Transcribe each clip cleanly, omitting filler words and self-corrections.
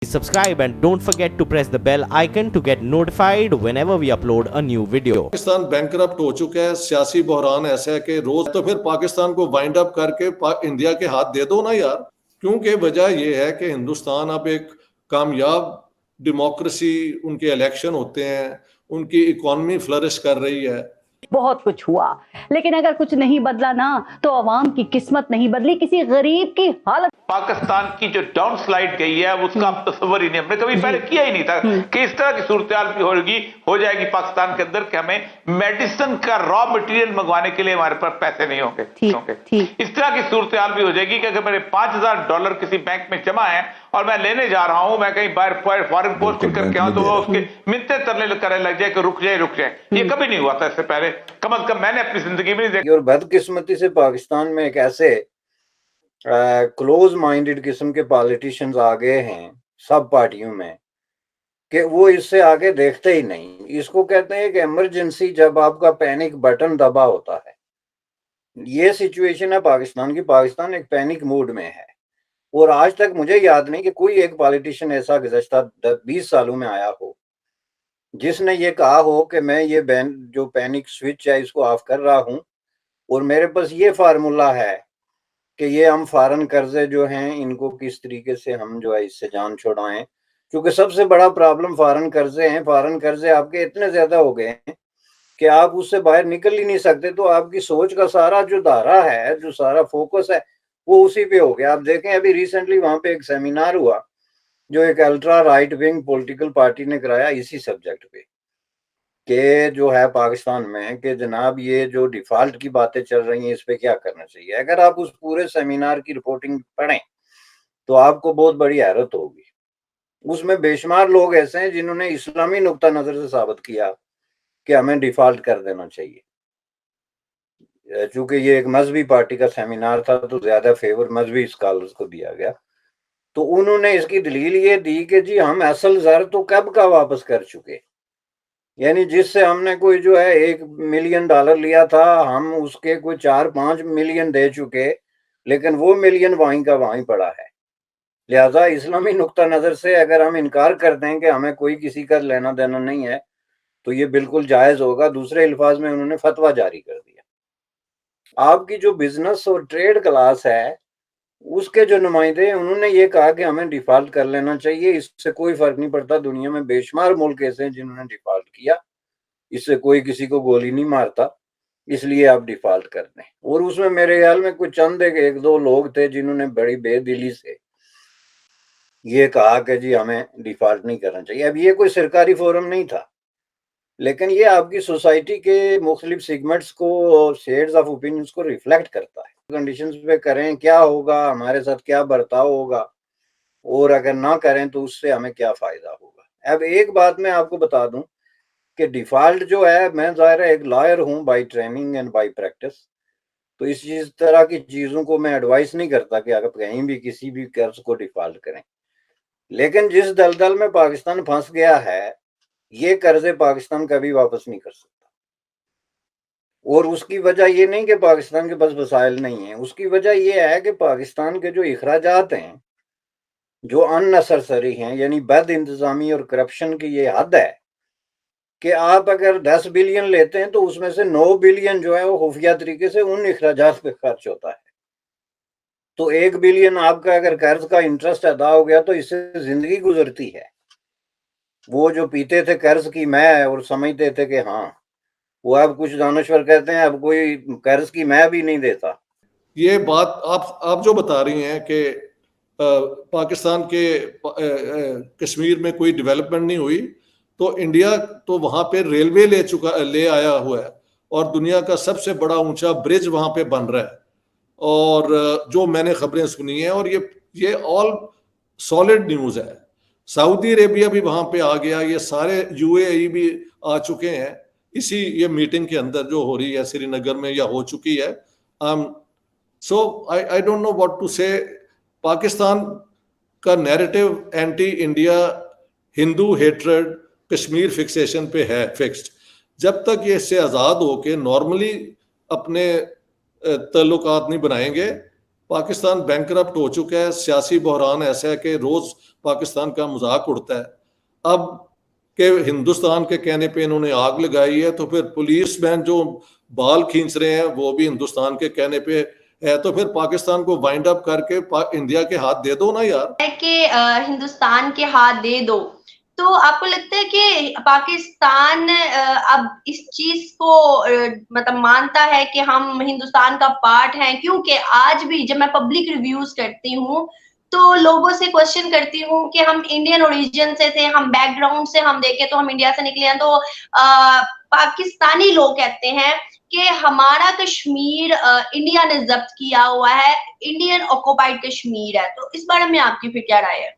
Subscribe and don't forget to press the bell icon to get notified whenever we upload a new video. Pakistan bankrupt हो चुका है, सियासी बहरान ऐसा है कि रोज तो फिर पाकिस्तान को वाइंड अप करके इंडिया के हाथ दे दो ना यार। क्योंकि वजह यह है कि हिंदुस्तान अब एक कामयाब डेमोक्रेसी, उनके इलेक्शन होते हैं, उनकी इकोनॉमी फ्लरिश कर रही है। बहुत कुछ हुआ, लेकिन अगर कुछ नहीं बदला ना तो अवाम की किस्मत नहीं बदली, किसी गरीब की हालत। पाकिस्तान की जो डाउन स्लाइड गई है उसका आप तस्वर ही नहीं, हमने कभी पहले किया ही नहीं था कि इस तरह की सूरत भी हो जाएगी पाकिस्तान के अंदर कि हमें मेडिसिन का रॉ मटेरियल मंगवाने के लिए हमारे पास पैसे नहीं होंगे। इस तरह की सूरत भी हो जाएगी कि अगर मेरे $5,000 किसी बैंक में जमा है और मैं लेने जा रहा हूं, मैं कहीं बाहर फॉरेन पोस्टिंग करके आऊं तो वो उसके मिन्नतें तरले करने लग जाए कि रुक जाए। ये कभी नहीं हुआ था इससे पहले, कम से कम मैंने अपनी जिंदगी में नहीं देखा। और बदकिस्मती से पाकिस्तान में एक ऐसे क्लोज माइंडेड किस्म के पॉलिटिशियंस आ गए हैं सब पार्टियों में कि वो इससे आगे देखते ही नहीं। इसको कहते हैं कि इमरजेंसी, जब आपका पैनिक बटन दबा होता है। ये सिचुएशन है पाकिस्तान की। पाकिस्तान एक पैनिक मूड में है और आज तक मुझे याद नहीं कि कोई एक पॉलिटिशियन ऐसा गुज़श्ता 20 सालों में आया हो जिसने ये कहा हो कि मैं ये जो पैनिक स्विच है इसको ऑफ कर रहा हूं और मेरे पास ये फार्मूला है कि ये हम फॉरेन कर्जे जो हैं इनको किस तरीके से हम जो है इससे जान छुड़ाएं। क्योंकि सबसे बड़ा प्रॉब्लम फॉरेन कर्जे हैं। फॉरेन कर्जे आपके इतने ज्यादा हो गए हैं कि आप उससे बाहर निकल ही नहीं सकते। तो आपकी सोच का सारा जो धारा है, जो सारा फोकस है, वो उसी पे हो गया। आप देखें अभी रिसेंटली वहां पे एक सेमिनार हुआ जो एक ultra right wing political party ने कराया इसी सब्जेक्ट पे कि जो है पाकिस्तान में कि जनाब ये जो डिफॉल्ट की बातें चल रही हैं इस पे क्या करना चाहिए। अगर आप उस पूरे सेमिनार की रिपोर्टिंग पढ़ें तो आपको बहुत बड़ी हैरत होगी। उसमें बेशुमार लोग ऐसे हैं जिन्होंने इस्लामी नुक्ता नजर से साबित किया कि हमें डिफॉल्ट कर देना चाहिए। चूंकि ये एक मजहबी पार्टी का सेमिनार था तो ज्यादा फेवर मजहबी स्कॉलर्स को दिया गया। तो उन्होंने इसकी दलील ये दी कि जी हम असल ज़र तो कब का वापस कर चुके, यानी जिससे हमने कोई जो है $1 मिलियन लिया था हम उसके कोई 4-5 मिलियन दे चुके, लेकिन वो मिलियन वहीं का वहीं पड़ा है। लिहाजा इस्लामी नुक्ता नज़र से अगर हम इनकार कर दें कि हमें कोई किसी का लेना देना नहीं है तो ये बिल्कुल जायज़ होगा। दूसरे अल्फाज में उन्होंने फतवा जारी कर दिया। आपकी जो बिजनेस और ट्रेड क्लास है उसके जो नुमाइंदे हैं उन्होंने ये कहा कि हमें डिफॉल्ट कर लेना चाहिए, इससे कोई फर्क नहीं पड़ता। दुनिया में बेशुमार मुल्क ऐसे हैं जिन्होंने डिफॉल्ट किया, इससे कोई किसी को गोली नहीं मारता, इसलिए आप डिफॉल्ट कर दें। और उसमें मेरे ख्याल में कुछ चंद एक दो लोग थे जिन्होंने बड़ी बेदिली से ये कहा कि जी हमें डिफॉल्ट नहीं करना चाहिए। अब ये कोई सरकारी फोरम नहीं था, लेकिन ये आपकी सोसाइटी के मुख्तलिफ सेगमेंट्स को, शेड्स ऑफ ओपिनियंस को रिफ्लेक्ट करता है। कंडीशंस पे करें क्या होगा, हमारे साथ क्या बर्ताव होगा, और अगर ना करें तो उससे हमें क्या फायदा होगा। अब एक बात मैं आपको बता दूं कि डिफॉल्ट जो है, मैं ज़ाहिर है एक लॉयर हूं by training and bye practice, तो इस तरह की चीज़ों को मैं एडवाइस नहीं करता कि आप कहीं भी किसी भी कर्ज को डिफॉल्ट करें। लेकिन जिस दलदल में पाकिस्तान फंस गया है, ये कर्जे पाकिस्तान कभी वापस नहीं कर सकता। और उसकी वजह ये नहीं कि पाकिस्तान के पास वसाइल नहीं है, उसकी वजह ये है कि पाकिस्तान के जो इखराजात हैं जो अननेसेसरी हैं, यानी बद इंतजामी और करप्शन की ये हद है कि आप अगर 10 बिलियन लेते हैं तो उसमें से 9 बिलियन जो है वो खुफिया तरीके से उन इखराजात पे खर्च होता है। तो 1 बिलियन आपका अगर कर्ज का इंटरेस्ट अदा हो गया तो इससे जिंदगी गुजरती है। वो जो पीते थे कर्ज की मैं और समझते थे कि हाँ, वो अब कुछ दानश्वर कहते हैं अब कोई कर्ज की मैं भी नहीं देता। ये बात आप जो बता रही हैं कि पाकिस्तान के कश्मीर में कोई डेवलपमेंट नहीं हुई, तो इंडिया तो वहां पे रेलवे ले आया हुआ है और दुनिया का सबसे बड़ा ऊंचा ब्रिज वहां पे बन रहा है। और जो मैंने खबरें सुनी हैं, और ये ऑल सॉलिड न्यूज़ है। सऊदी अरेबिया भी वहां पे आ गया, ये सारे यूएई भी आ चुके हैं इसी ये मीटिंग के अंदर जो हो रही है श्रीनगर में या हो चुकी है। So I don't know what to say. Pakistan का narrative anti India, Hindu hatred, Kashmir fixation पे है फिक्स्ड। जब तक ये इससे आज़ाद हो के नॉर्मली अपने ताल्लुकात नहीं बनाएंगे, पाकिस्तान बैंकरप्ट हो चुका है, सियासी बहरान ऐसा है कि रोज पाकिस्तान का मजाक उड़ता है। अब के हिंदुस्तान के कहने पे इन्होंने आग लगाई है, तो फिर पुलिस मैन जो बाल खींच रहे हैं वो भी हिंदुस्तान के कहने पे है, तो फिर पाकिस्तान को वाइंड अप करके इंडिया के हाथ दे दो ना यार। है कि हिंदुस्तान के हाथ दे दो, तो आपको लगता है कि पाकिस्तान अब इस चीज को मतलब मानता है कि हम हिंदुस्तान का पार्ट हैं? क्योंकि आज भी जब मैं पब्लिक रिव्यूज करती हूँ तो लोगों से क्वेश्चन करती हूँ कि हम इंडियन ओरिजिन से थे, हम बैकग्राउंड से हम देखें तो हम इंडिया से निकले हैं, तो पाकिस्तानी लोग कहते हैं कि हमारा कश्मीर इंडिया ने जब्त किया हुआ है, इंडियन ऑक्युपाइड कश्मीर है। तो इस बारे में आपकी फिर क्या राय है?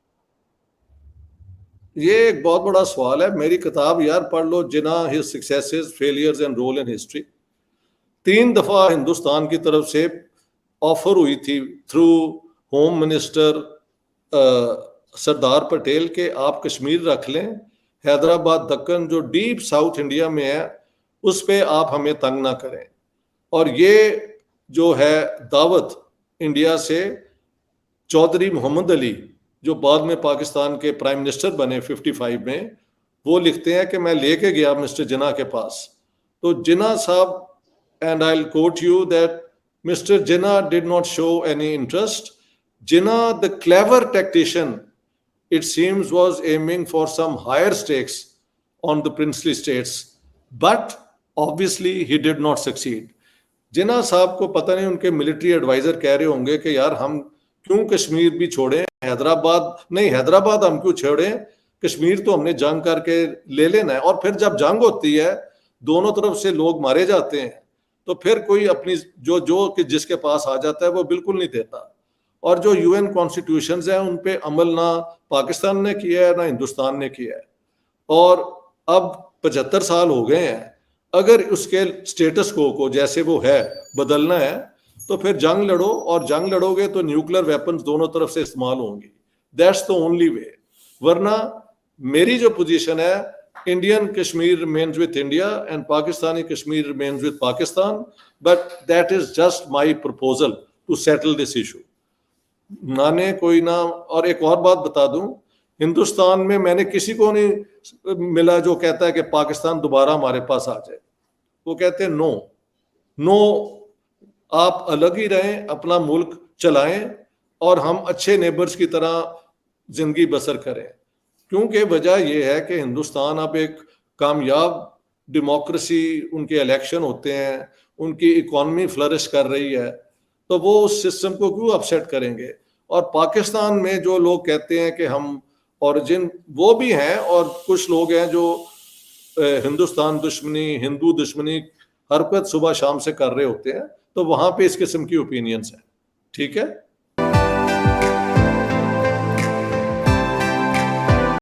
ये एक बहुत बड़ा सवाल है। मेरी किताब यार पढ़ लो, Jinnah his successes failures and role in history. 3 दफा हिंदुस्तान की तरफ से ऑफर हुई थी through home minister Sardar Patel के आप कश्मीर रख लें, हैदराबाद दक्कन जो डीप साउथ इंडिया में है उस पे आप हमें तंग ना करें। और ये जो है दावत इंडिया से चौधरी मोहम्मद अली जो बाद में पाकिस्तान के प्राइम मिनिस्टर बने 55 में, वो लिखते हैं कि मैं लेके गया मिस्टर जिन्ना के पास, तो जिन्ना साहब, and I will quote you that mister Jinnah did not show any interest. Jinnah, the clever tactician, it seems, was aiming for some higher stakes on the princely states, but obviously he did not succeed. Jinnah साहब को पता नहीं उनके military adviser कह रहे होंगे कि यार हम क्यों कश्मीर भी छोड़ें, हैदराबाद हम क्यों छोड़ें, कश्मीर तो हमने जंग करके ले लेना है। और फिर जब जंग होती है दोनों तरफ से लोग मारे जाते हैं, तो फिर कोई अपनी जो कि जिसके पास आ जाता है वो बिल्कुल नहीं देता। और जो यूएन कॉन्स्टिट्यूशंस हैं उन पे अमल ना पाकिस्तान ने किया है ना हिंदुस्तान ने किया है। और अब 75 साल हो गए हैं, अगर उसके स्टेटस को जैसे वो है बदलना है तो फिर जंग लड़ो, और जंग लड़ोगे तो न्यूक्लियर वेपन्स दोनों तरफ से इस्तेमाल होंगी। That's the only way. वरना मेरी जो पोजीशन है, Indian Kashmir remains with India and Pakistani Kashmir remains with Pakistan, but that is just my proposal to settle this issue. नाने कोई ना। और एक और बात बता दूं, हिंदुस्तान में मैंने किसी को नहीं मिला जो कहता है कि पाकिस्तान दोबारा हमारे पास आ जाए। वो कहते हैं नो, आप अलग ही रहें, अपना मुल्क चलाएं और हम अच्छे नेबर्स की तरह जिंदगी बसर करें। क्योंकि वजह यह है कि हिंदुस्तान अब एक कामयाब डेमोक्रेसी, उनके इलेक्शन होते हैं, उनकी इकॉनमी फ्लरिश कर रही है, तो वो उस सिस्टम को क्यों अपसेट करेंगे। और पाकिस्तान में जो लोग कहते हैं कि हम ओरिजिन, वो भी हैं, और कुछ लोग हैं जो हिंदुस्तान दुश्मनी, हिंदू दुश्मनी हरकत सुबह शाम से कर रहे होते हैं, तो वहां पे इस किस्म की ओपिनियंस हैं। ठीक है।